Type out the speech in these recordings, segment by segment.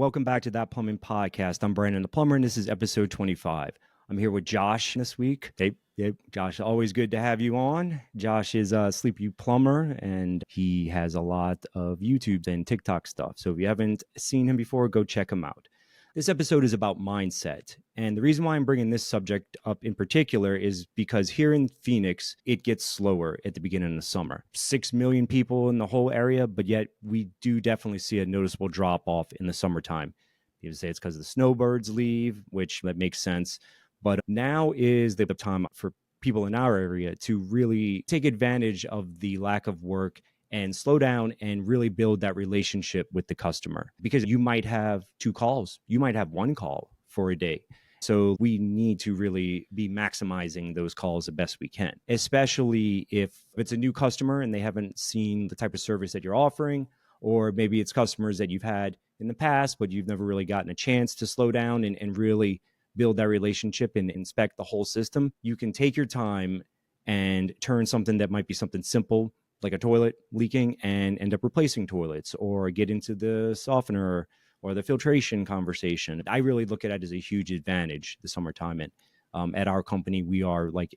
Welcome back to That Plumbing Podcast. I'm Brandon the Plumber, and this is episode 25. I'm here with Josh this week. Hey, Josh, always good to have you on. Josh is SleepyPlumbr, and he has a lot of YouTube and TikTok stuff. So if you haven't seen him before, go check him out. This episode is about mindset. And the reason why I'm bringing this subject up in particular is because here in Phoenix, it gets slower at the beginning of the summer. 6 million people in the whole area, but yet we do definitely see a noticeable drop off in the summertime. People say it's because the snowbirds leave, which that makes sense. But now is the time for people in our area to really take advantage of the lack of work and slow down and really build that relationship with the customer, because you might have 2 calls, you might have 1 call for a day. So we need to really be maximizing those calls the best we can, especially if it's a new customer and they haven't seen the type of service that you're offering, or maybe it's customers that you've had in the past, but you've never really gotten a chance to slow down and really build that relationship and inspect the whole system. You can take your time and turn something that might be something simple like a toilet leaking and end up replacing toilets, or get into the softener or the filtration conversation. I really look at it as a huge advantage the summertime. And at our company, we are like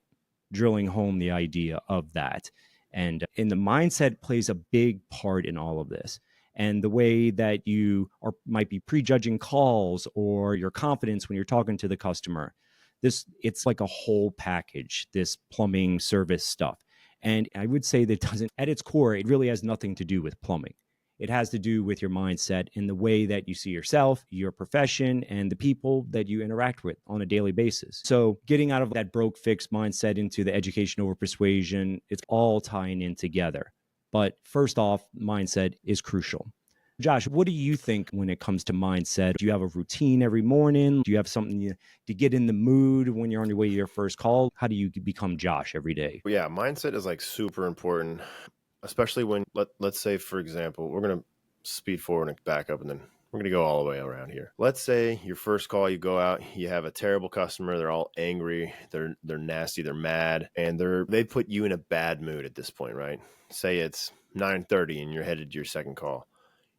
drilling home the idea of that. And the mindset plays a big part in all of this. And the way that you might be prejudging calls or your confidence when you're talking to the customer. It's like a whole package, this plumbing service stuff. And I would say that at its core, it really has nothing to do with plumbing. It has to do with your mindset and the way that you see yourself, your profession, and the people that you interact with on a daily basis. So getting out of that broke fix mindset into the education over persuasion, it's all tying in together. But first off, mindset is crucial. Josh, what do you think when it comes to mindset? Do you have a routine every morning? Do you have something to get in the mood when you're on your way to your first call? How do you become Josh every day? Yeah, mindset is like super important, especially when, let's say, for example, we're going to speed forward and back up, and then we're going to go all the way around here. Let's say your first call, you go out, you have a terrible customer. They're all angry. They're nasty. They're mad. And they put you in a bad mood at this point, right? Say it's 9:30 and you're headed to your second call.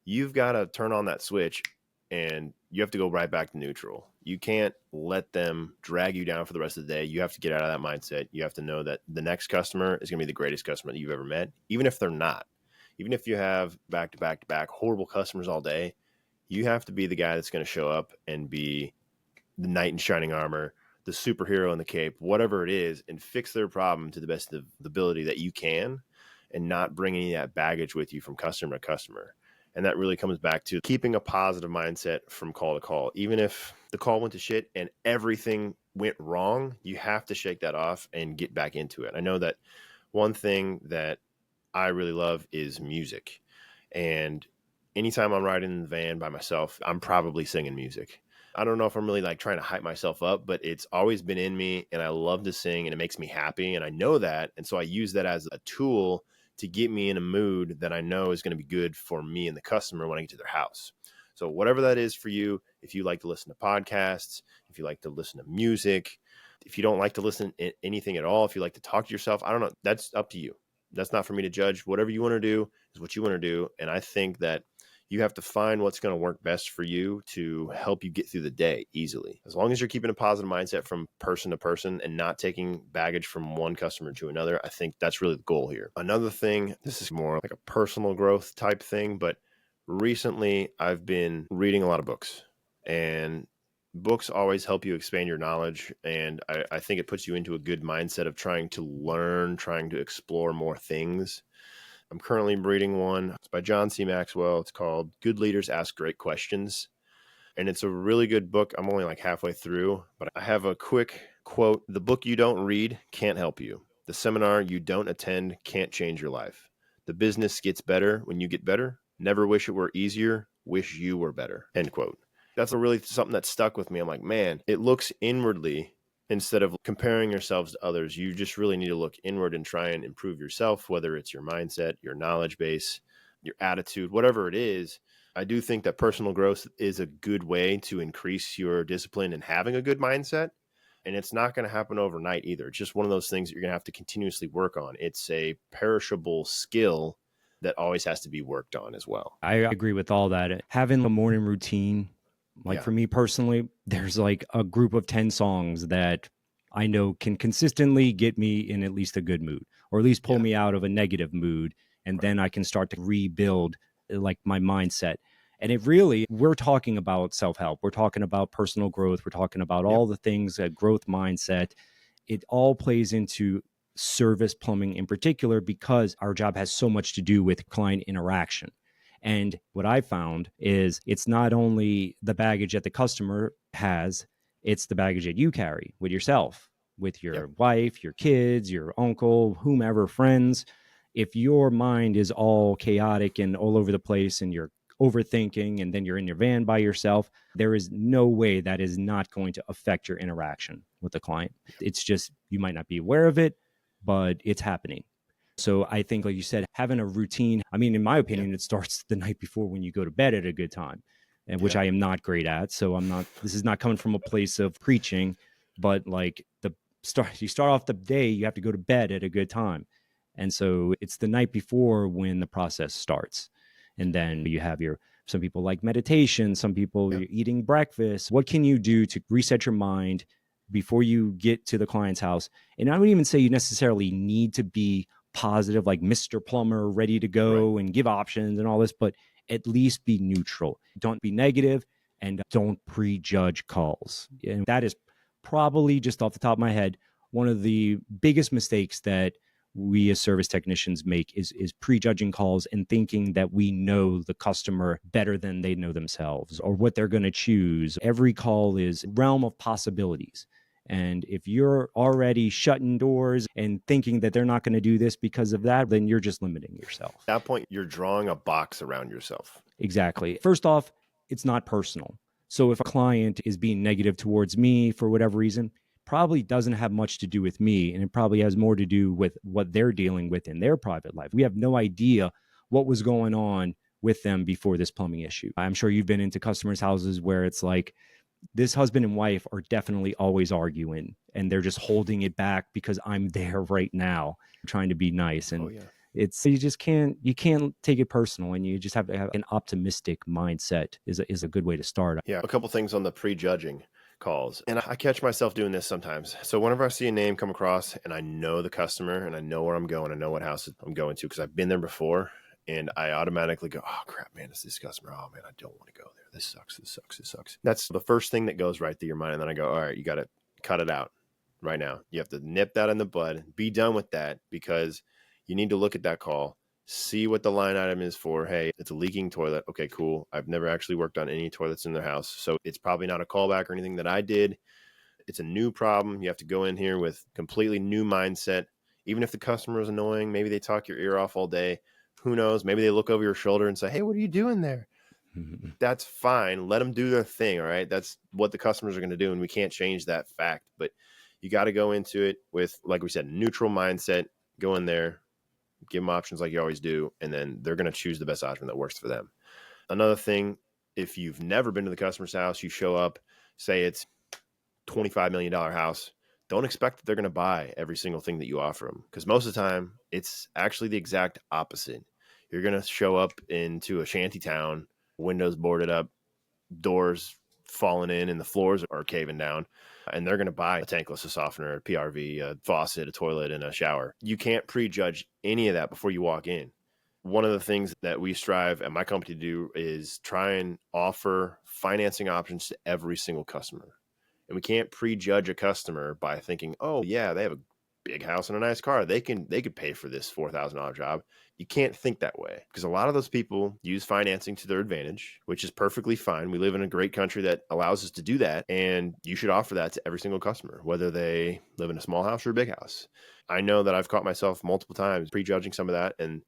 You've got to turn on that switch and you have to go right back to neutral. You can't let them drag you down for the rest of the day. You have to get out of that mindset. You have to know that the next customer is going to be the greatest customer that you've ever met, even if they're not. Even if you have back to back to back horrible customers all day, you have to be the guy that's going to show up and be the knight in shining armor, the superhero in the cape, whatever it is, and fix their problem to the best of the ability that you can, and not bring any of that baggage with you from customer to customer. And that really comes back to keeping a positive mindset from call to call. Even if the call went to shit and everything went wrong, you have to shake that off and get back into it. I know that one thing that I really love is music. And anytime I'm riding in the van by myself, I'm probably singing music. I don't know if I'm really like trying to hype myself up, but it's always been in me and I love to sing and it makes me happy. And I know that. And so I use that as a tool to get me in a mood that I know is going to be good for me and the customer when I get to their house. So whatever that is for you, if you like to listen to podcasts, if you like to listen to music, if you don't like to listen to anything at all, if you like to talk to yourself, I don't know, that's up to you. That's not for me to judge. Whatever you want to do is what you want to do. And I think that you have to find what's going to work best for you to help you get through the day easily. As long as you're keeping a positive mindset from person to person and not taking baggage from one customer to another, I think that's really the goal here. Another thing, this is more like a personal growth type thing, but recently I've been reading a lot of books, and books always help you expand your knowledge. And I think it puts you into a good mindset of trying to learn, trying to explore more things. I'm currently reading one. It's by John C. Maxwell. It's called Good Leaders Ask Great Questions. And it's a really good book. I'm only like halfway through, but I have a quick quote. The book you don't read can't help you. The seminar you don't attend can't change your life. The business gets better when you get better. Never wish it were easier. Wish you were better. End quote. That's really something that stuck with me. I'm like, man, it looks inwardly. Instead of comparing yourselves to others, you just really need to look inward and try and improve yourself, whether it's your mindset, your knowledge base, your attitude, whatever it is. I do think that personal growth is a good way to increase your discipline and having a good mindset. And it's not going to happen overnight either. It's just one of those things that you're going to have to continuously work on. It's a perishable skill that always has to be worked on as well. I agree with all that. Having a morning routine Like Yeah. for me personally, there's like a group of 10 songs that I know can consistently get me in at least a good mood, or at least pull Yeah. me out of a negative mood. And Right. then I can start to rebuild like my mindset. And it really, we're talking about self-help. We're talking about personal growth. We're talking about Yep. all the things, that growth mindset. It all plays into service plumbing in particular, because our job has so much to do with client interaction. And what I found is it's not only the baggage that the customer has, it's the baggage that you carry with yourself, with Yep. your wife, your kids, your uncle, whomever, friends. If your mind is all chaotic and all over the place and you're overthinking and then you're in your van by yourself, there is no way that is not going to affect your interaction with the client. It's just, you might not be aware of it, but it's happening. So I think, like you said, having a routine, I mean, in my Yeah. opinion, it starts the night before when you go to bed at a good time, and which Yeah. I am not great at. So I'm not, this is not coming from a place of preaching, but like you start off the day, you have to go to bed at a good time. And so it's the night before when the process starts. And then you have some people like meditation, some people Yep. you're eating breakfast. What can you do to reset your mind before you get to the client's house? And I wouldn't even say you necessarily need to be positive, like Mr. Plumber, ready to Right. go and give options and all this, but at least be neutral. Don't be negative, and don't prejudge calls. And that is probably, just off the top of my head, one of the biggest mistakes that we as service technicians make is prejudging calls and thinking that we know the customer better than they know themselves or what they're going to choose. Every call is realm of possibilities. And if you're already shutting doors and thinking that they're not going to do this because of that, then you're just limiting yourself. At that point, you're drawing a box around yourself. Exactly. First off, it's not personal. So if a client is being negative towards me for whatever reason, probably doesn't have much to do with me, and it probably has more to do with what they're dealing with in their private life. We have no idea what was going on with them before this plumbing issue. I'm sure you've been into customers' houses where it's like, this husband and wife are definitely always arguing, and they're just holding it back because I'm there right now trying to be nice. Oh And yeah. it's, you can't take it personal, and you just have to have an optimistic mindset is a good way to start. Yeah. A couple things on the prejudging calls. And I catch myself doing this sometimes. So whenever I see a name come across and I know the customer and I know where I'm going, I know what house I'm going to because I've been there before, and I automatically go, oh crap, man, it's this customer. Oh man, I don't want to go there. This sucks. This sucks. This sucks. That's the first thing that goes right through your mind. And then I go, all right, you got to cut it out right now. You have to nip that in the bud, be done with that, because you need to look at that call, see what the line item is for. Hey, it's a leaking toilet. Okay, cool. I've never actually worked on any toilets in their house, so it's probably not a callback or anything that I did. It's a new problem. You have to go in here with completely new mindset. Even if the customer is annoying, maybe they talk your ear off all day. Who knows? Maybe they look over your shoulder and say, hey, what are you doing there? That's fine. Let them do their thing. All right. That's what the customers are going to do. And we can't change that fact. But you got to go into it with, like we said, neutral mindset. Go in there, give them options like you always do, and then they're going to choose the best option that works for them. Another thing, if you've never been to the customer's house, you show up, say it's $25 million house, don't expect that they're going to buy every single thing that you offer them, because most of the time it's actually the exact opposite. You're going to show up into a shanty town, windows boarded up, doors falling in, and the floors are caving down, and they're going to buy a tankless, a softener, a PRV, a faucet, a toilet, and a shower. You can't prejudge any of that before you walk in. One of the things that we strive at my company to do is try and offer financing options to every single customer. And we can't prejudge a customer by thinking, oh yeah, they have a big house and a nice car. They could pay for this $4,000 job. You can't think that way, because a lot of those people use financing to their advantage, which is perfectly fine. We live in a great country that allows us to do that. And you should offer that to every single customer, whether they live in a small house or a big house. I know that I've caught myself multiple times prejudging some of that, and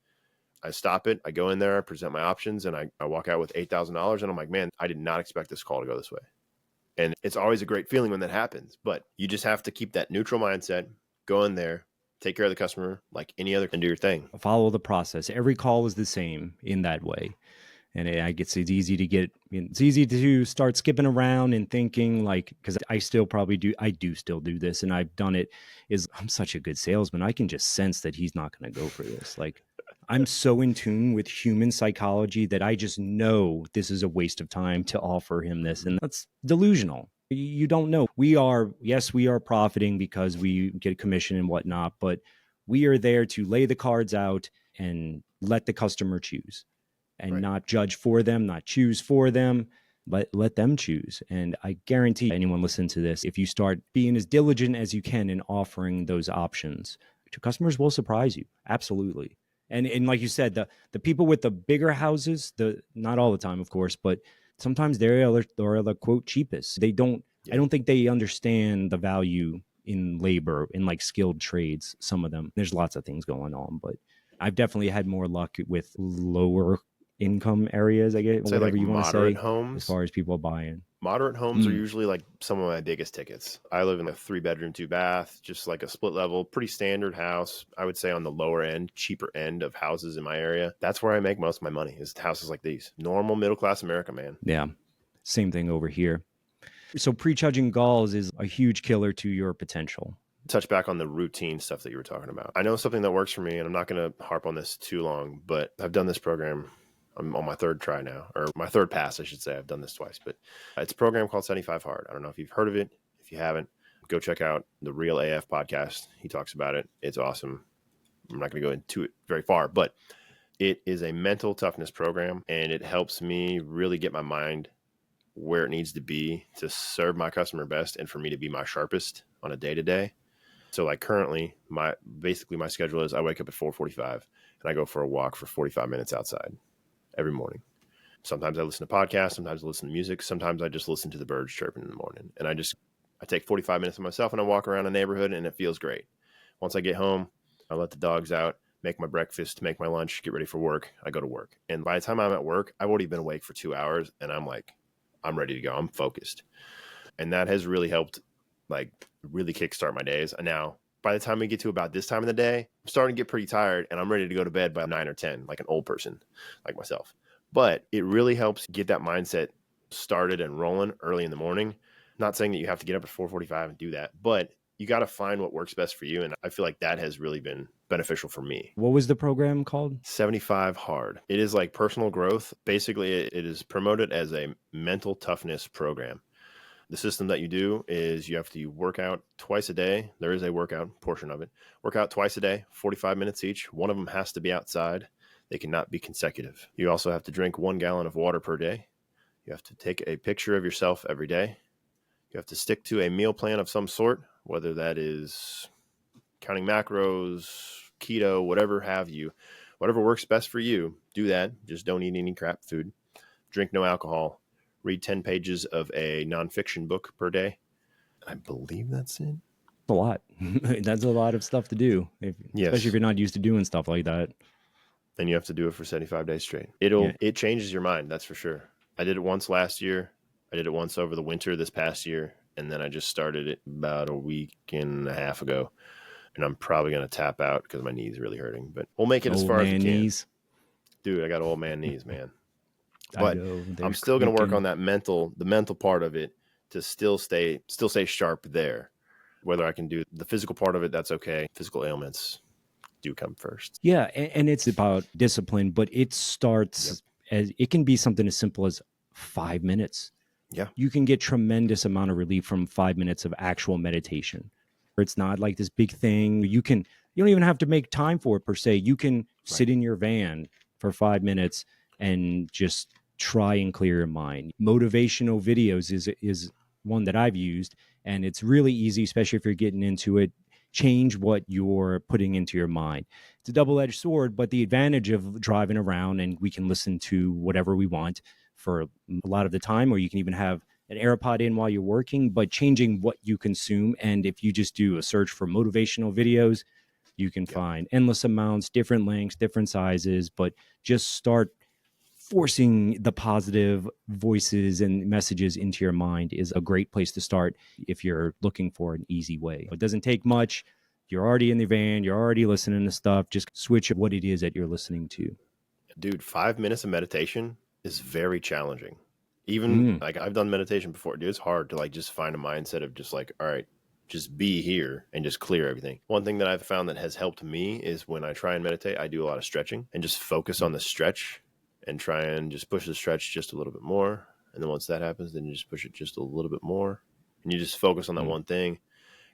I stop it. I go in there, I present my options, and I walk out with $8,000. And I'm like, man, I did not expect this call to go this way. And it's always a great feeling when that happens, but you just have to keep that neutral mindset, go in there, take care of the customer like any other, and do your thing. Follow the process. Every call is the same in that way. And I guess it's easy to start skipping around and thinking, like, because I do still do this, and I've done it, is I'm such a good salesman. I can just sense that he's not going to go for this. Like, I'm so in tune with human psychology that I just know this is a waste of time to offer him this. And that's delusional. You don't know. Yes, we are profiting because we get a commission and whatnot, but we are there to lay the cards out and let the customer choose and Right. not judge for them, not choose for them, but let them choose. And I guarantee anyone listen to this, if you start being as diligent as you can in offering those options, your customers will surprise you. Absolutely. And like you said, the people with the bigger houses, the not all the time, of course, but sometimes they're the quote cheapest. I Yeah. don't think they understand the value in labor, in like skilled trades, some of them. There's lots of things going on, but I've definitely had more luck with lower income areas, I guess, Say like whatever you want to moderate say, as homes. far as people buying. Moderate homes are Mm, usually like some of my biggest tickets. I live in a 3 bedroom, 2 bath, just like a split level, pretty standard house. I would say on the lower end, cheaper end of houses in my area. That's where I make most of my money is houses like these. Normal middle class America, man. yeah, same thing over here. So prejudging galls is a huge killer to your potential. Touch back on the routine stuff that you were talking about. I know something that works for me, and I'm not going to harp on this too long, but I've done this program. I'm on my third try now, or my third pass, I should say. I've done this twice, but it's a program called 75 Hard. I don't know if you've heard of it. If you haven't, go check out the Real AF podcast. He talks about it. It's awesome. I'm not going to go into it very far, but it is a mental toughness program, and it helps me really get my mind where it needs to be to serve my customer best and for me to be my sharpest on a day to day. So like currently my schedule is I wake up at 4:45 and I go for a walk for 45 minutes outside every morning. Sometimes I listen to podcasts, sometimes I listen to music, sometimes I just listen to the birds chirping in the morning. And I take 45 minutes of myself and I walk around the neighborhood and it feels great. Once I get home, I let the dogs out, make my breakfast, make my lunch, get ready for work. I go to work. And by the time I'm at work, I've already been awake for 2 hours and I'm ready to go. I'm focused. And that has really helped like really kickstart my days. And now by the time we get to about this time of the day, I'm starting to get pretty tired and I'm ready to go to bed by 9 or 10, like an old person like myself. But it really helps get that mindset started and rolling early in the morning. Not saying that you have to get up at 4:45 and do that, but you got to find what works best for you. And I feel like that has really been beneficial for me. What was the program called? 75 Hard. It is like personal growth. Basically, it is promoted as a mental toughness program. The system that you do is you have to work out twice a day. There is a workout portion of it. Work out twice a day, 45 minutes each. One of them has to be outside. They cannot be consecutive. You also have to drink 1 gallon of water per day. You have to take a picture of yourself every day. You have to stick to a meal plan of some sort, whether that is counting macros, keto, whatever have you. Whatever works best for you, do that. Just don't eat any crap food. Drink no alcohol. Read 10 pages of a nonfiction book per day. I believe that's it. A lot. That's a lot of stuff to do, especially if you're not used to doing stuff like that. And you have to do it for 75 days straight. Yeah. It changes your mind, that's for sure. I did it once last year. I did it once over the winter this past year. And then I just started it about a week and a half ago. And I'm probably going to tap out because my knee's really hurting. But we'll make it as far as we can. Knees. Dude, I got old man knees, man. I But know, I'm still going to work on that the mental part of it to still stay sharp there. Whether I can do the physical part of it, that's okay. Physical ailments do come first. Yeah, and it's about discipline, but it starts as it can be something as simple as 5 minutes. Yeah. You can get tremendous amount of relief from 5 minutes of actual meditation. It's not like this big thing. You don't even have to make time for it per se. You can sit in your van for 5 minutes and just try and clear your mind. Motivational videos is one that I've used, and it's really easy, especially if you're getting into it. Change what you're putting into your mind. It's a double-edged sword, but the advantage of driving around and we can listen to whatever we want for a lot of the time, or you can even have an AirPod in while you're working, but changing what you consume. And if you just do a search for motivational videos, you can find endless amounts, different lengths, different sizes, but just start forcing the positive voices and messages into your mind is a great place to start if you're looking for an easy way. It doesn't take much. You're already in the van. You're already listening to stuff. Just switch what it is that you're listening to. Dude, 5 minutes of meditation is very challenging. Even like I've done meditation before, dude, it's hard to like just find a mindset of just like, all right, Just be here and just clear everything. One thing that I've found that has helped me is when I try and meditate, I do a lot of stretching and just focus on the stretch and try and just push the stretch just a little bit more. And then once that happens, then you just push it just a little bit more. And you just focus on that one thing.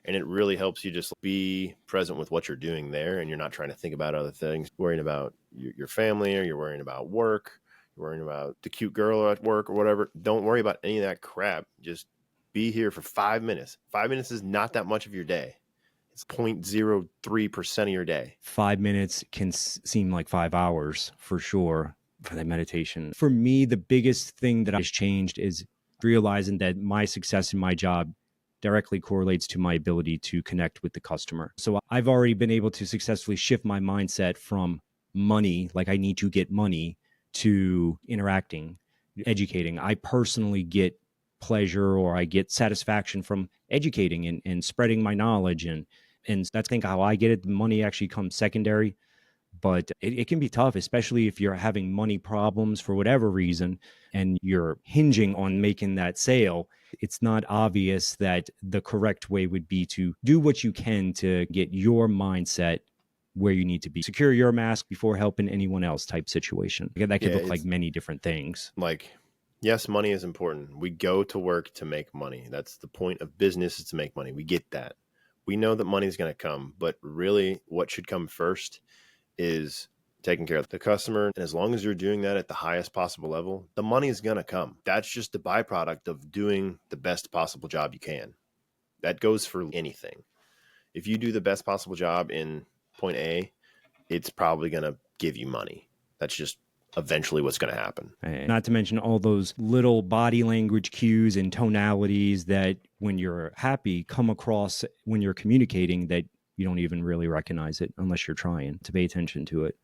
And it really helps you just be present with what you're doing there. And you're not trying to think about other things, worrying about your family, or you're worrying about work, you're worrying about the cute girl at work or whatever. Don't worry about any of that crap. Just be here for 5 minutes. 5 minutes is not that much of your day. It's 0.03% of your day. 5 minutes can seem like 5 hours for sure for that meditation. For me, the biggest thing that has changed is realizing that my success in my job directly correlates to my ability to connect with the customer. So I've already been able to successfully shift my mindset from money, like I need to get money, to interacting, educating. I personally get pleasure, or I get satisfaction from educating and spreading my knowledge. And that's, I think, how I get it. The money actually comes secondary. But it can be tough, especially if you're having money problems for whatever reason and you're hinging on making that sale. It's not obvious that the correct way would be to do what you can to get your mindset where you need to be. Secure your mask before helping anyone else type situation. That could look like many different things. Like, yes, money is important. We go to work to make money. That's the point of business, is to make money. We get that. We know that money is going to come, but really what should come first is taking care of the customer. And as long as you're doing that at the highest possible level, the money is going to come. That's just the byproduct of doing the best possible job you can. That goes for anything. If you do the best possible job in point A, it's probably going to give you money. That's just eventually what's going to happen. Not to mention all those little body language cues and tonalities that when you're happy come across when you're communicating, that you don't even really recognize it unless you're trying to pay attention to it.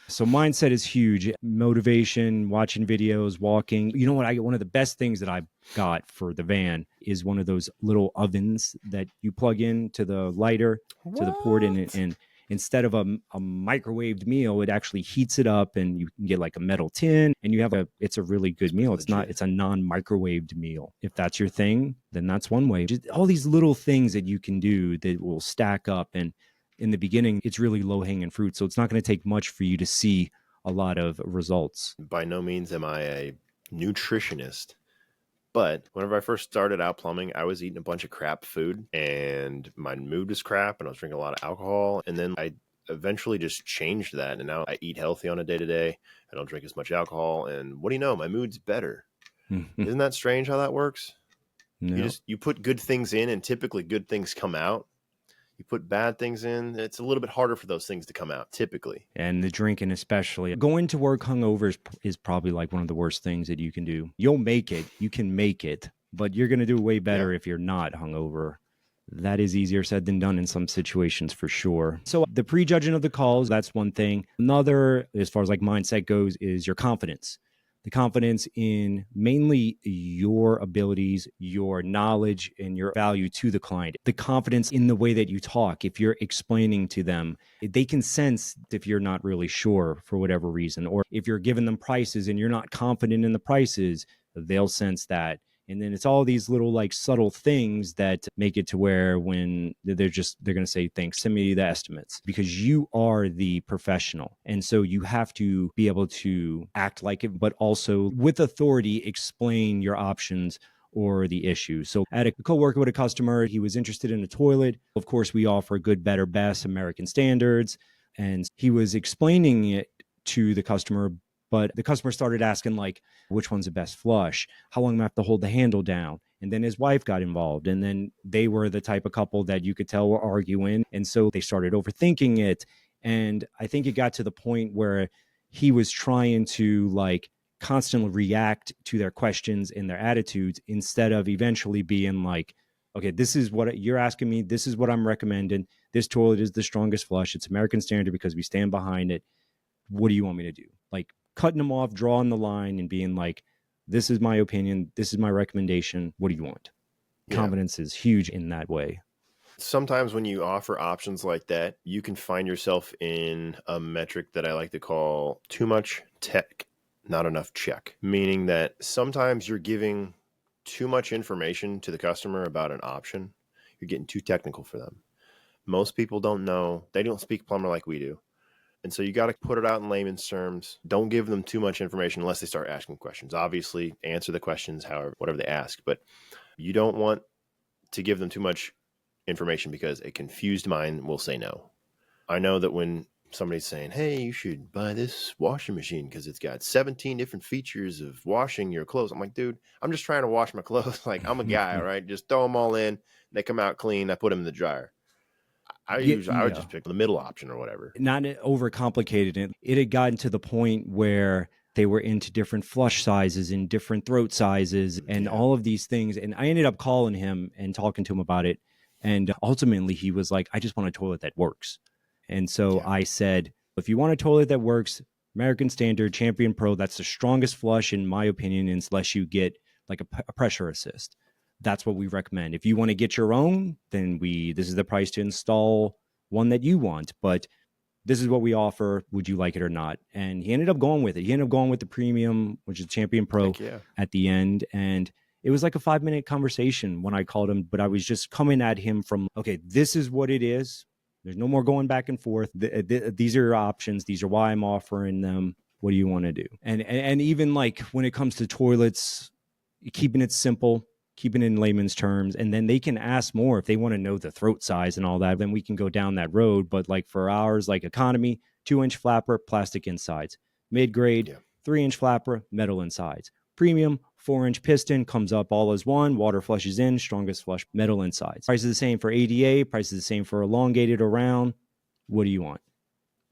So mindset is huge. Motivation, watching videos, walking. You know what? One of the best things that I got for the van is one of those little ovens that you plug in to the lighter, to the port, and instead of a microwaved meal, it actually heats it up, and you can get like a metal tin, and you have it's a really good meal. It's a non-microwaved meal. If that's your thing, then that's one way. Just all these little things that you can do that will stack up. And in the beginning, it's really low-hanging fruit. So it's not going to take much for you to see a lot of results. By no means am I a nutritionist, but whenever I first started out plumbing, I was eating a bunch of crap food and my mood was crap and I was drinking a lot of alcohol. And then I eventually just changed that. And now I eat healthy on a day-to-day. I don't drink as much alcohol. And what do you know? My mood's better. Isn't that strange how that works? No. You put good things in and typically good things come out. You put bad things in, it's a little bit harder for those things to come out, typically. And the drinking especially. Going to work hungover is probably like one of the worst things that you can do. You'll make it. You can make it. But you're going to do way better if you're not hungover. That is easier said than done in some situations for sure. So the prejudging of the calls, that's one thing. Another, as far as like mindset goes, is your confidence. The confidence in mainly your abilities, your knowledge, and your value to the client. The confidence in the way that you talk. If you're explaining to them, they can sense if you're not really sure for whatever reason, or if you're giving them prices and you're not confident in the prices, they'll sense that. And then it's all these little like subtle things that make it to where when they're going to say, thanks, send me the estimates, because you are the professional. And so you have to be able to act like it, but also with authority, explain your options or the issue. So I had a coworker with a customer. He was interested in a toilet. Of course, we offer good, better, best American standards. And he was explaining it to the customer, but the customer started asking like, which one's the best flush? How long do I have to hold the handle down? And then his wife got involved. And then they were the type of couple that you could tell were arguing. And so they started overthinking it. And I think it got to the point where he was trying to like constantly react to their questions and their attitudes instead of eventually being like, okay, this is what you're asking me. This is what I'm recommending. This toilet is the strongest flush. It's American standard because we stand behind it. What do you want me to do? Like cutting them off, drawing the line and being like, this is my opinion. This is my recommendation. What do you want? Yeah. Confidence is huge in that way. Sometimes when you offer options like that, you can find yourself in a metric that I like to call too much tech, not enough check, meaning that sometimes you're giving too much information to the customer about an option. you're getting too technical for them. Most people don't know. They don't speak plumber like we do. And so you got to put it out in layman's terms. Don't give them too much information unless they start asking questions. Obviously, answer the questions however, whatever they ask. But you don't want to give them too much information because a confused mind will say no. I know that when somebody's saying, hey, you should buy this washing machine because it's got 17 different features of washing your clothes. I'm like, dude, I'm just trying to wash my clothes. Like, I'm a guy, all right? Just throw them all in. They come out clean. I put them in the dryer. I would just pick the middle option or whatever. Not overcomplicated. It had gotten to the point where they were into different flush sizes and different throat sizes and all of these things. And I ended up calling him and talking to him about it. And ultimately he was like, I just want a toilet that works. And so I said, if you want a toilet that works, American Standard, Champion Pro, that's the strongest flush in my opinion, unless you get like a pressure assist. That's what we recommend. If you want to get your own, then this is the price to install one that you want, but this is what we offer. Would you like it or not? And he ended up going with it. He ended up going with the premium, which is Champion Pro at the end. And it was like a 5-minute conversation when I called him, but I was just coming at him from, okay, this is what it is. There's no more going back and forth. These are your options. These are why I'm offering them. What do you want to do? And even like when it comes to toilets, keeping it simple, keeping it in layman's terms, and then they can ask more if they want to know the throat size and all that, then we can go down that road. But like for ours, like economy, 2-inch flapper, plastic insides. Mid-grade, 3-inch flapper, metal insides. Premium, 4-inch piston, comes up all as one, water flushes in, strongest flush, metal insides. Price is the same for ADA, price is the same for elongated or round. What do you want?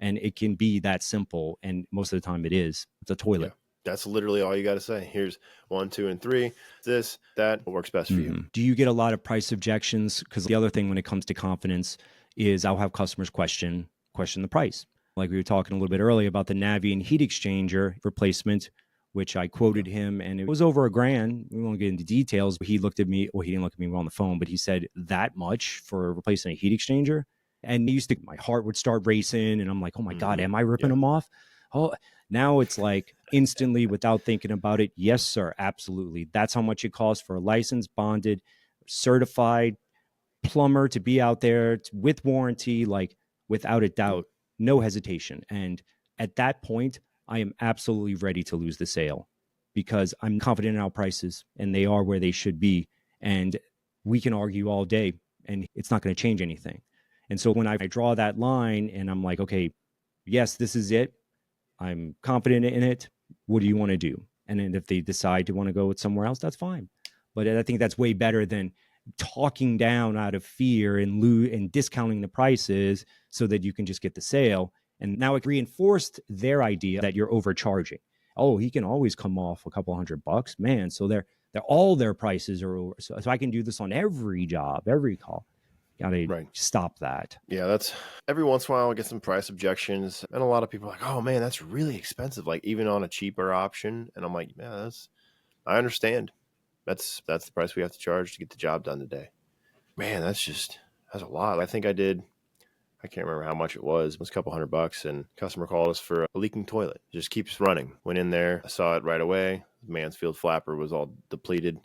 And it can be that simple, and most of the time it is. It's a toilet. That's literally all you got to say. Here's 1, 2, and 3. This, that, what works best for you. Do you get a lot of price objections? Because the other thing when it comes to confidence is I'll have customers question the price. Like we were talking a little bit earlier about the Navien heat exchanger replacement, which I quoted him, and it was over $1,000. We won't get into details, but he looked at me. Well, he didn't look at me on the phone, but he said that much for replacing a heat exchanger. And my heart would start racing, and I'm like, oh my God, am I ripping him off? Oh, now it's like instantly without thinking about it. Yes, sir. Absolutely. That's how much it costs for a licensed, bonded, certified plumber to be out there with warranty, like without a doubt, no hesitation. And at that point, I am absolutely ready to lose the sale because I'm confident in our prices and they are where they should be. And we can argue all day and it's not going to change anything. And so when I draw that line and I'm like, okay, yes, this is it. I'm confident in it. What do you want to do? And then if they decide to want to go with somewhere else, that's fine. But I think that's way better than talking down out of fear and discounting the prices so that you can just get the sale. And now it reinforced their idea that you're overcharging. Oh, he can always come off a couple $100, man. So they're all their prices are over. So I can do this on every job, every call. Got to stop that. Yeah, that's every once in a while I get some price objections, and a lot of people are like, "Oh man, that's really expensive." Like even on a cheaper option, and I'm like, "Yeah, I understand. That's the price we have to charge to get the job done today." Man, that's a lot. I think I can't remember how much it was. It was a couple $100, and customer called us for a leaking toilet. It just keeps running. Went in there, I saw it right away. The Mansfield flapper was all depleted.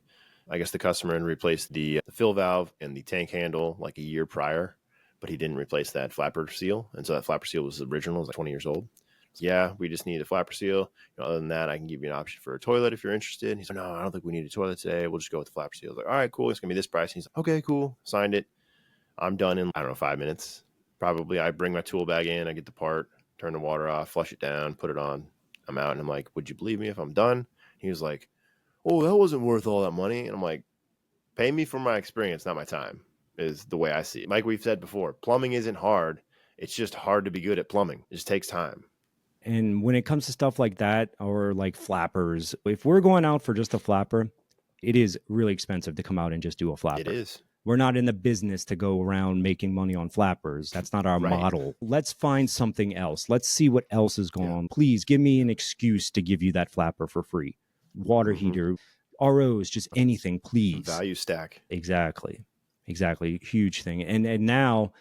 I guess the customer had replaced the fill valve and the tank handle like a year prior, but he didn't replace that flapper seal. And so that flapper seal was original. It was like 20 years old. So, yeah, we just need a flapper seal. Other than that, I can give you an option for a toilet if you're interested. He's like, no, I don't think we need a toilet today. We'll just go with the flapper seal. I was like, all right, cool. It's going to be this price. And he's like, okay, cool. Signed it. I'm done in, 5 minutes. Probably I bring my tool bag in. I get the part, turn the water off, flush it down, put it on. I'm out. And I'm like, would you believe me if I'm done? He was like, oh, that wasn't worth all that money. And I'm like, pay me for my experience, not my time, is the way I see it. Like we've said before, plumbing isn't hard. It's just hard to be good at plumbing. It just takes time. And when it comes to stuff like that, or like flappers, if we're going out for just a flapper, it is really expensive to come out and just do a flapper. It is. We're not in the business to go around making money on flappers. That's not our model. Let's find something else. Let's see what else is going on. Please give me an excuse to give you that flapper for free. Water heater, ROs, just anything, please. Value stack. Exactly. Huge thing. And now,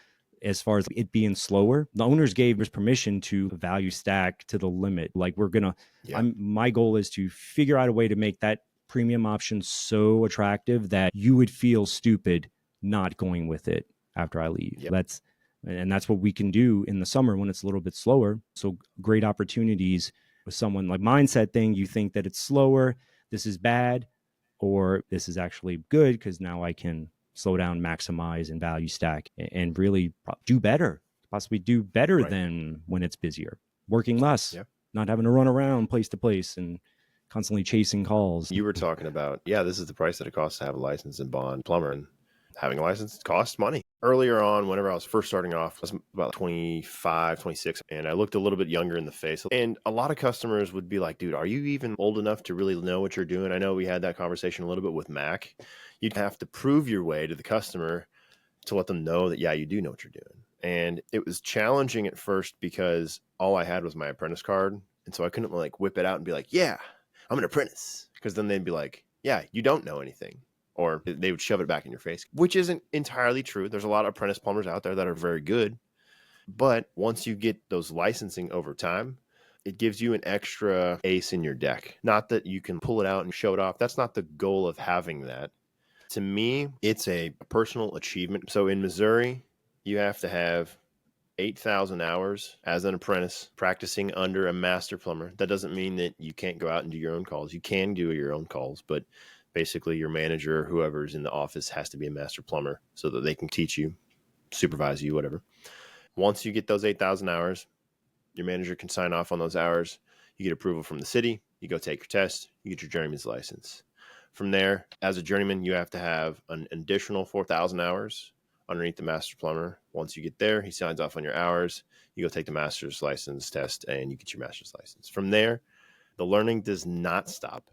as far as it being slower, the owners gave us permission to value stack to the limit. Like we're going to, my goal is to figure out a way to make that premium option so attractive that you would feel stupid not going with it after I leave. Yep. That's what we can do in the summer when it's a little bit slower. So great opportunities with someone like mindset thing. You think that it's slower, this is bad, or this is actually good because now I can slow down, maximize, and value stack and really do better, possibly do better Right. than when it's busier, working less, Yep. not having to run around place to place and constantly chasing calls. You were talking about, this is the price that it costs to have a license and bond plumber, and having a license costs money. Earlier on, whenever I was first starting off, I was about 25, 26, and I looked a little bit younger in the face. And a lot of customers would be like, dude, are you even old enough to really know what you're doing? I know we had that conversation a little bit with Mac. You'd have to prove your way to the customer to let them know that, yeah, you do know what you're doing. And it was challenging at first because all I had was my apprentice card. And so I couldn't like whip it out and be like, yeah, I'm an apprentice. Because then they'd be like, yeah, you don't know anything. Or they would shove it back in your face, which isn't entirely true. There's a lot of apprentice plumbers out there that are very good. But once you get those licensing over time, it gives you an extra ace in your deck. Not that you can pull it out and show it off. That's not the goal of having that. To me, it's a personal achievement. So in Missouri, you have to have 8,000 hours as an apprentice practicing under a master plumber. That doesn't mean that you can't go out and do your own calls. You can do your own calls, but basically your manager, whoever's in the office, has to be a master plumber so that they can teach you, supervise you, whatever. Once you get those 8,000 hours, your manager can sign off on those hours. You get approval from the city. You go take your test. You get your journeyman's license. From there, as a journeyman, you have to have an additional 4,000 hours underneath the master plumber. Once you get there, he signs off on your hours. You go take the master's license test and you get your master's license. From there, the learning does not stop.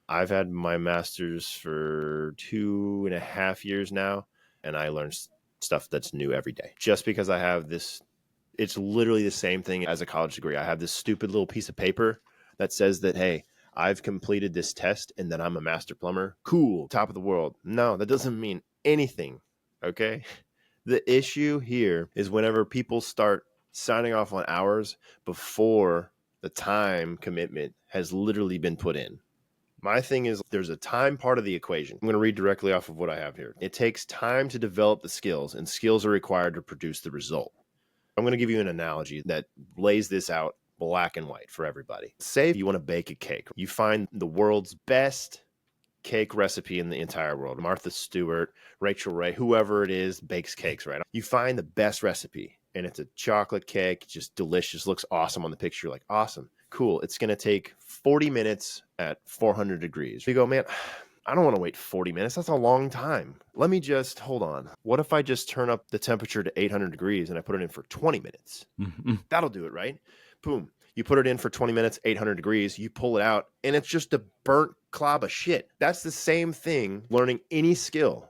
I've had my master's for 2.5 years now, and I learn stuff that's new every day. Just because I have this, it's literally the same thing as a college degree. I have this stupid little piece of paper that says that, hey, I've completed this test and that I'm a master plumber. Cool, top of the world. No, that doesn't mean anything, okay? The issue here is whenever people start signing off on hours before the time commitment has literally been put in. My thing is there's a time part of the equation. I'm going to read directly off of what I have here. It takes time to develop the skills, and skills are required to produce the result. I'm going to give you an analogy that lays this out black and white for everybody. Say you want to bake a cake. You find the world's best cake recipe in the entire world. Martha Stewart, Rachel Ray, whoever it is, bakes cakes, right? You find the best recipe, and it's a chocolate cake, just delicious, looks awesome on the picture. You're like, awesome, cool. It's going to take 40 minutes at 400 degrees. You go, man, I don't want to wait 40 minutes. That's a long time. Let me just, hold on. What if I just turn up the temperature to 800 degrees and I put it in for 20 minutes? Mm-hmm. That'll do it, right? Boom. You put it in for 20 minutes, 800 degrees, you pull it out, and it's just a burnt clob of shit. That's the same thing learning any skill,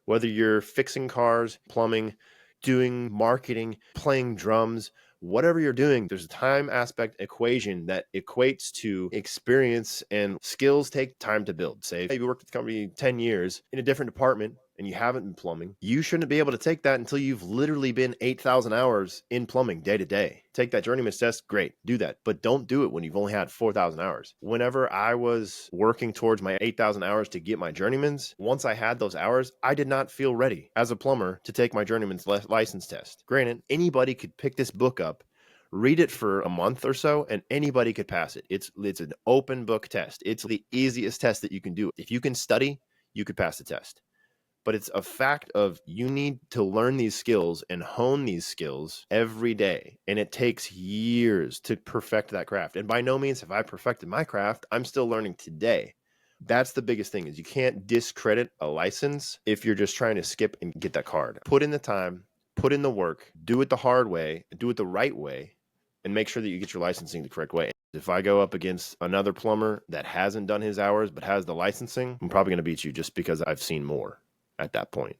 whether you're fixing cars, plumbing, doing marketing, playing drums, whatever you're doing, there's a time aspect equation that equates to experience, and skills take time to build. Say if you worked at the company 10 years in a different department and you haven't been plumbing, you shouldn't be able to take that until you've literally been 8,000 hours in plumbing day to day. Take that journeyman's test, great, do that. But don't do it when you've only had 4,000 hours. Whenever I was working towards my 8,000 hours to get my journeyman's, once I had those hours, I did not feel ready as a plumber to take my journeyman's license test. Granted, anybody could pick this book up, read it for a month or so, and anybody could pass it. It's an open book test. It's the easiest test that you can do. If you can study, you could pass the test. But it's a fact of you need to learn these skills and hone these skills every day. And it takes years to perfect that craft. And by no means have I perfected my craft. I'm still learning today. That's the biggest thing, is you can't discredit a license if you're just trying to skip and get that card. Put in the time, put in the work, do it the hard way, do it the right way, and make sure that you get your licensing the correct way. If I go up against another plumber that hasn't done his hours but has the licensing, I'm probably going to beat you just because I've seen more at that point.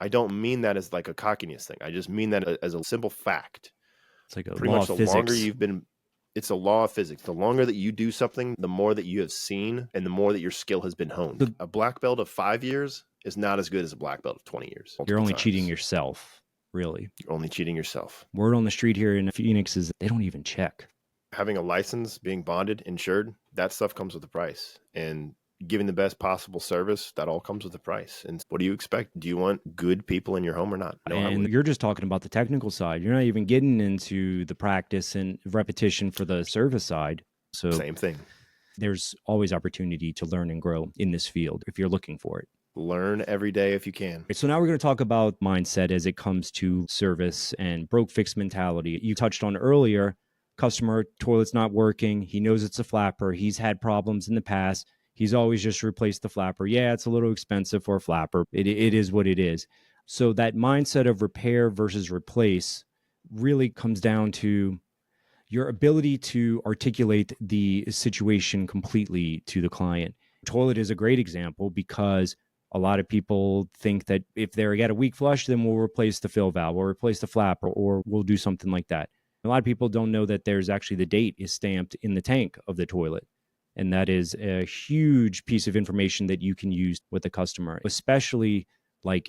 I don't mean that as like a cockiness thing. I just mean that as a simple fact. It's like a pretty law much of the physics. longer you've been, it's a law of physics. The longer that you do something, the more that you have seen and the more that your skill has been honed. A black belt of 5 years is not as good as a black belt of 20 years. You're only cheating yourself, really. You're only cheating yourself. Word on the street here in Phoenix is they don't even check. Having a license, being bonded, insured, that stuff comes with a price. And giving the best possible service, that all comes with a price. And what do you expect? Do you want good people in your home or not? No, And you're just talking about the technical side. You're not even getting into the practice and repetition for the service side. So same thing. There's always opportunity to learn and grow in this field if you're looking for it. Learn every day if you can. So now we're going to talk about mindset as it comes to service and broke fix mentality. You touched on earlier, customer, toilet's not working. He knows it's a flapper. He's had problems in the past. He's always just replaced the flapper. Yeah, it's a little expensive for a flapper. It is what it is. So that mindset of repair versus replace really comes down to your ability to articulate the situation completely to the client. Toilet is a great example because a lot of people think that if they get a weak flush, then we'll replace the fill valve or replace the flapper or we'll do something like that. A lot of people don't know that there's actually the date is stamped in the tank of the toilet. And that is a huge piece of information that you can use with the customer, especially like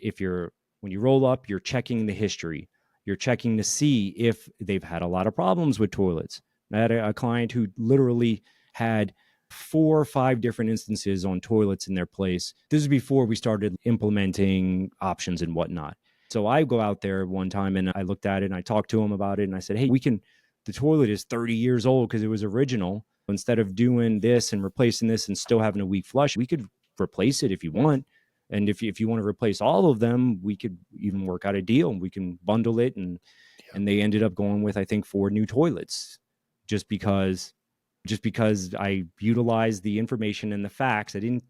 when you roll up, you're checking the history. You're checking to see if they've had a lot of problems with toilets. I had a client who literally had 4 or 5 different instances on toilets in their place. This is before we started implementing options and whatnot. So I go out there one time and I looked at it and I talked to him about it and I said, hey, the toilet is 30 years old because it was original. Instead of doing this and replacing this and still having a weak flush, we could replace it if you want. And if you want to replace all of them, we could even work out a deal and we can bundle it. And they ended up going with, I think, 4 new toilets just because I utilized the information and the facts. I didn't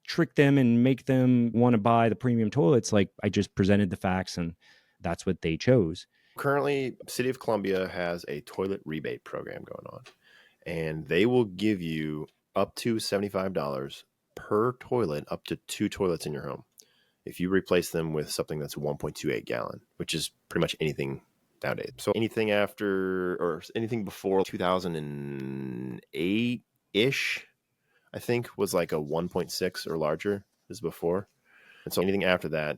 trick them and make them want to buy the premium toilets. Like I just presented the facts and that's what they chose. Currently, City of Columbia has a toilet rebate program going on, and they will give you up to $75 per toilet, up to 2 toilets in your home, if you replace them with something that's 1.28 gallon, which is pretty much anything nowadays. So anything after or anything before 2008-ish, I think, was like a 1.6 or larger is before. And so anything after that,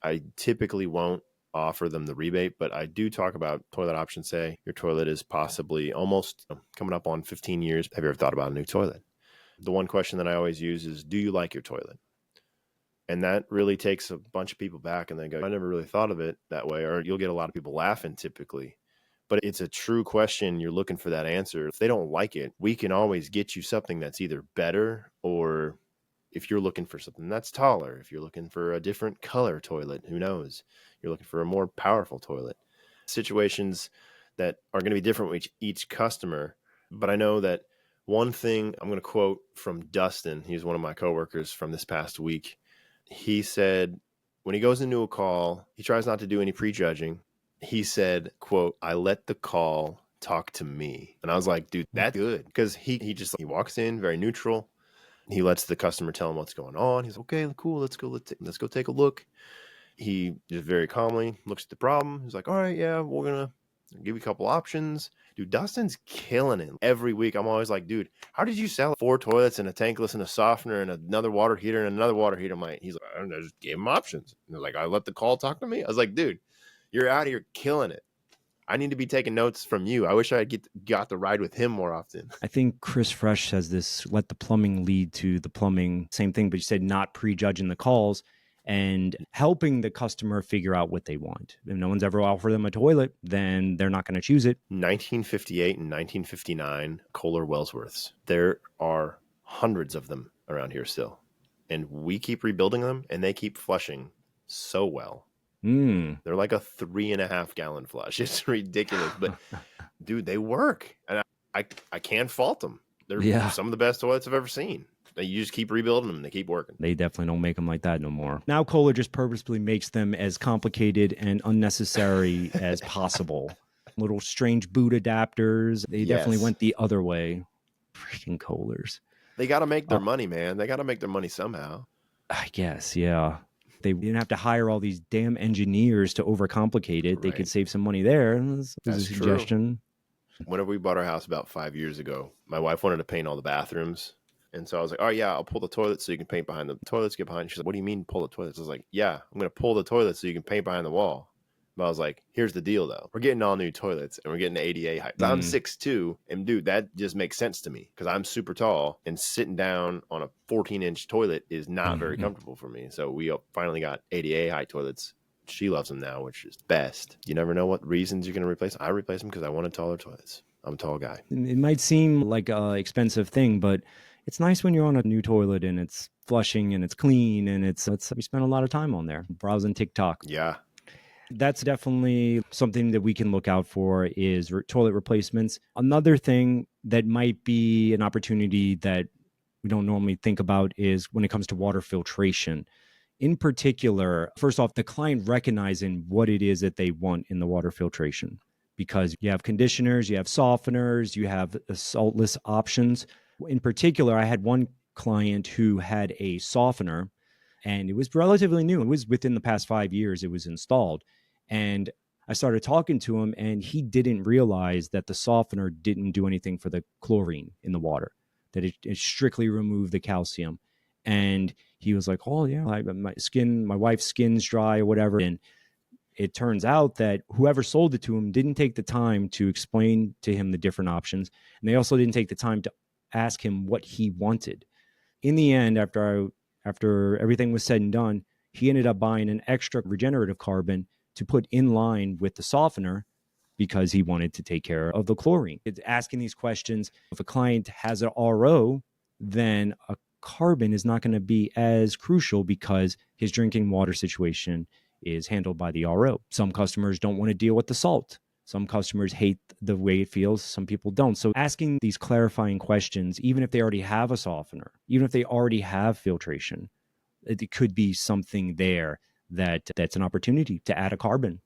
I typically won't offer them the rebate, but I do talk about toilet options. Say your toilet is possibly almost coming up on 15 years. Have you ever thought about a new toilet? The one question that I always use is, do you like your toilet? And that really takes a bunch of people back and they go, I never really thought of it that way. Or you'll get a lot of people laughing typically. But it's a true question. You're looking for that answer. If they don't like it, we can always get you something that's either better, or if you're looking for something that's taller, if you're looking for a different color toilet, who knows? You're looking for a more powerful toilet. Situations that are going to be different with each customer. But I know that one thing, I'm going to quote from Dustin. He's one of my coworkers from this past week. He said, when he goes into a call, he tries not to do any prejudging. He said, quote, I let the call talk to me. And I was like, dude, that's good. Because he walks in very neutral. He lets the customer tell him what's going on. He's okay, cool. Let's go take a look. He just very calmly looks at the problem. He's like, all right, yeah, we're going to give you a couple options. Dude, Dustin's killing it. Every week, I'm always like, dude, how did you sell 4 toilets and a tankless and a softener and another water heater and another water heater? He's like, I don't know, just gave him options. And they're like, I let the call talk to me. I was like, dude, you're out here killing it. I need to be taking notes from you. I wish I got to ride with him more often. I think Chris Fresh says this, let the plumbing lead to the plumbing. Same thing, but you said not prejudging the calls and helping the customer figure out what they want. If no one's ever offered them a toilet, then they're not going to choose it. 1958 and 1959 Kohler Wellsworths. There are hundreds of them around here still. And we keep rebuilding them and they keep flushing so well. They're like a 3.5 gallon flush. It's ridiculous, but dude, they work, and I can't fault them. They're some of the best toilets I've ever seen. You just keep rebuilding them; they keep working. They definitely don't make them like that no more. Now Kohler just purposely makes them as complicated and unnecessary as possible. Little strange boot adapters. They definitely went the other way. Freaking Kohlers. They got to make their money, man. They got to make their money somehow. I guess, yeah. They didn't have to hire all these damn engineers to overcomplicate it. Right. They could save some money there. That's a suggestion. True. Whenever we bought our house about 5 years ago, my wife wanted to paint all the bathrooms. And so I was like, oh, yeah, I'll pull the toilet so you can paint behind the toilets. Get behind. She's like, what do you mean pull the toilets? I was like, yeah, I'm going to pull the toilet so you can paint behind the wall. But I was like, here's the deal though. We're getting all new toilets and we're getting ADA height. I'm 6'2", and dude, that just makes sense to me because I'm super tall and sitting down on a 14-inch toilet is not very comfortable for me. So we finally got ADA height toilets. She loves them now, which is best. You never know what reasons you're going to replace. I replace them because I wanted taller toilets. I'm a tall guy. It might seem like an expensive thing, but it's nice when you're on a new toilet and it's flushing and it's clean and it's we spend a lot of time on there browsing TikTok. Yeah. That's definitely something that we can look out for is toilet replacements. Another thing that might be an opportunity that we don't normally think about is when it comes to water filtration. In particular, first off, the client recognizing what it is that they want in the water filtration, because you have conditioners, you have softeners, you have saltless options. In particular, I had one client who had a softener, and it was relatively new. It was within the past 5 years it was installed. And I started talking to him, and he didn't realize that the softener didn't do anything for the chlorine in the water, that it strictly removed the calcium. And he was like, oh, yeah, my wife's skin's dry or whatever. And it turns out that whoever sold it to him didn't take the time to explain to him the different options. And they also didn't take the time to ask him what he wanted. In the end, after everything was said and done, he ended up buying an extra regenerative carbon to put in line with the softener because he wanted to take care of the chlorine. It's asking these questions. If a client has an RO, then a carbon is not going to be as crucial because his drinking water situation is handled by the RO. Some customers don't want to deal with the salt. Some customers hate the way it feels. Some people don't. So asking these clarifying questions, even if they already have a softener, even if they already have filtration, it could be something there that's an opportunity to add a carbon.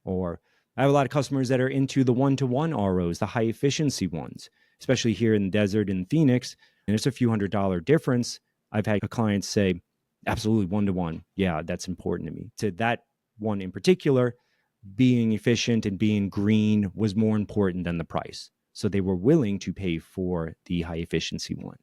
Or I have a lot of customers that are into the one-to-one ROs, the high efficiency ones, especially here in the desert in Phoenix. And it's a few $100 difference. I've had a client say, absolutely, one-to-one. Yeah, that's important to me. To that one in particular, being efficient and being green was more important than the price. So they were willing to pay for the high efficiency one.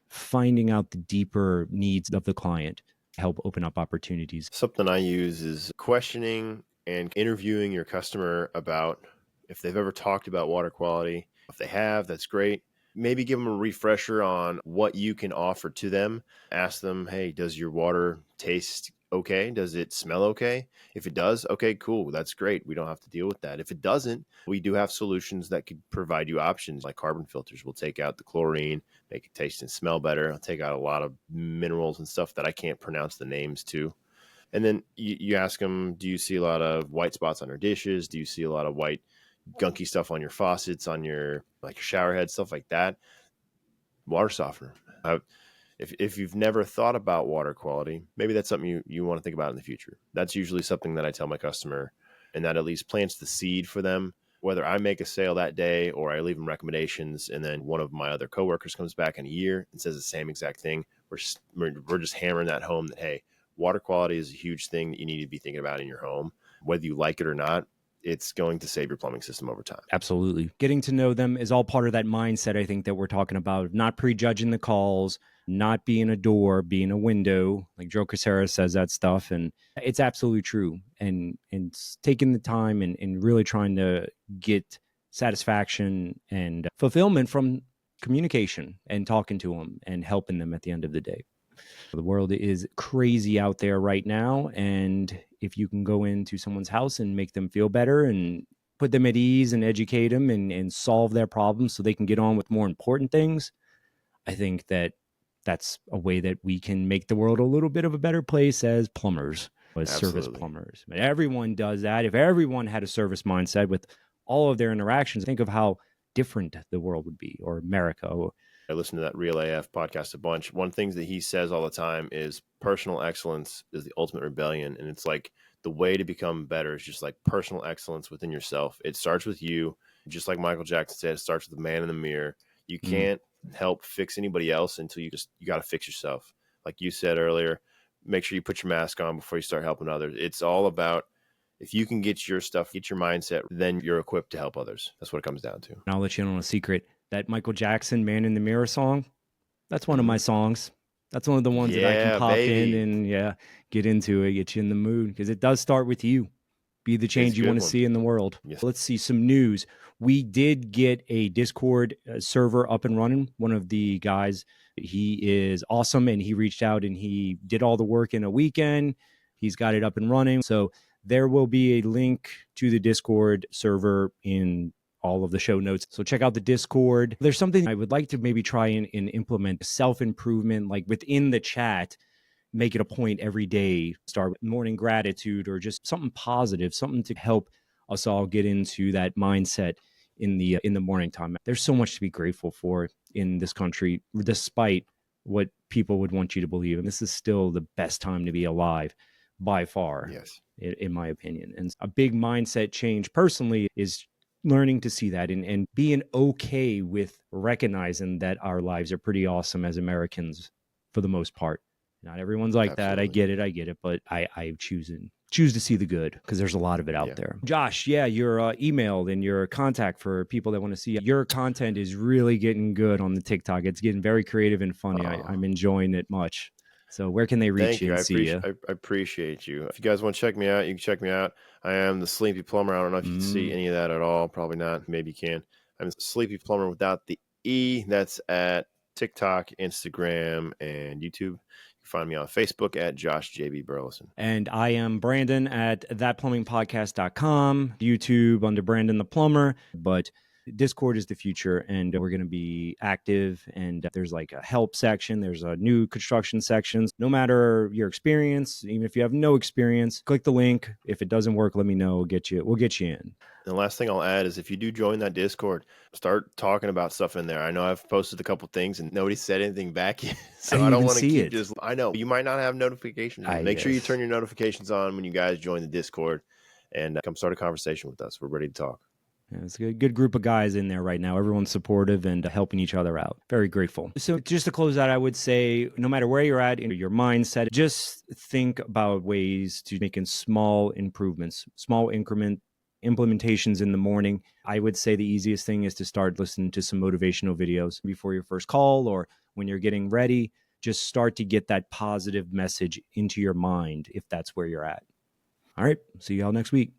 Finding out the deeper needs of the client help open up opportunities. Something I use is questioning and interviewing your customer about if they've ever talked about water quality. If they have, that's great. Maybe give them a refresher on what you can offer to them. Ask them, hey, does your water taste okay? Does it smell okay? If it does, okay, cool. That's great. We don't have to deal with that. If it doesn't, we do have solutions that could provide you options like carbon filters. We'll take out the chlorine, make it taste and smell better. I'll take out a lot of minerals and stuff that I can't pronounce the names to. And then you ask them, do you see a lot of white spots on your dishes? Do you see a lot of white gunky stuff on your faucets, on your like your shower head, stuff like that? Water softener. If you've never thought about water quality, maybe that's something you want to think about in the future. That's usually something that I tell my customer, and that at least plants the seed for them. Whether I make a sale that day or I leave them recommendations, and then one of my other coworkers comes back in a year and says the same exact thing, we're just hammering that home that, hey, water quality is a huge thing that you need to be thinking about in your home. Whether you like it or not, it's going to save your plumbing system over time. Absolutely. Getting to know them is all part of that mindset, I think, that we're talking about. Not prejudging the calls, not being a door, being a window. Like Joe Cassera says that stuff. And it's absolutely true. And taking the time and really trying to get satisfaction and fulfillment from communication and talking to them and helping them at the end of the day. The world is crazy out there right now. And if you can go into someone's house and make them feel better and put them at ease and educate them and solve their problems so they can get on with more important things, I think that's a way that we can make the world a little bit of a better place as plumbers, as service plumbers. But everyone does that. If everyone had a service mindset with all of their interactions, think of how different the world would be, or America. I listen to that Real AF podcast a bunch. One thing that he says all the time is personal excellence is the ultimate rebellion. And it's like the way to become better is just like personal excellence within yourself. It starts with you. Just like Michael Jackson said, it starts with the man in the mirror. You can't help fix anybody else until you got to fix yourself. Like you said earlier, make sure you put your mask on before you start helping others. It's all about, if you can get your stuff, get your mindset, then you're equipped to help others. That's what it comes down to. And I'll let you in on a secret. That Michael Jackson Man in the Mirror song, that's one of my songs. That's one of the ones that I can pop in and get into it, get you in the mood, because it does start with you. Be the It's change a you good want to one. see in the world. Yes. Let's see some news. We did get a Discord server up and running. One of the guys, he is awesome, and he reached out and he did all the work in a weekend. He's got it up and running. So there will be a link to the Discord server in all of the show notes. So check out the Discord. There's something I would like to maybe try and implement, self-improvement, like within the chat. Make it a point every day, start with morning gratitude or just something positive, something to help us all get into that mindset in the morning time. There's so much to be grateful for in this country, despite what people would want you to believe. And this is still the best time to be alive by far, Yes. in my opinion. And a big mindset change personally is learning to see that and being okay with recognizing that our lives are pretty awesome as Americans for the most part. Not everyone's like that. I Absolutely. get it, but I choose to see the good because there's a lot of it out Yeah. there. Josh, yeah, your email and your contact for people that want to see your content is really getting good on the TikTok. It's getting very creative and funny. I'm enjoying it much. So where can they reach Thank you you. and see you? I appreciate you. If you guys want to check me out, you can check me out. I am the SleepyPlumbr. I don't know if you can see any of that at all. Probably not. Maybe you can. I'm SleepyPlumbr without the E. That's at TikTok, Instagram, and YouTube. You can find me on Facebook at Josh JB Burleson. And I am Brandon at thatplumbingpodcast.com, YouTube under Brandon the Plumber, but Discord is the future, and we're going to be active. And there's like a help section, there's a new construction section. No matter your experience, even if you have no experience, click the link. If it doesn't work, let me know. We'll get you in. And the last thing I'll add is if you do join that Discord, start talking about stuff in there. I know I've posted a couple things and nobody said anything back yet. So I don't want to keep just, I know you might not have notifications. Make sure you turn your notifications on when you guys join the Discord and come start a conversation with us. We're ready to talk. Yeah, it's a good group of guys in there right now. Everyone's supportive and helping each other out. Very grateful. So just to close out, I would say no matter where you're at in your mindset, just think about ways to making small improvements, small increment implementations in the morning. I would say the easiest thing is to start listening to some motivational videos before your first call or when you're getting ready. Just start to get that positive message into your mind if that's where you're at. All right. See y'all next week.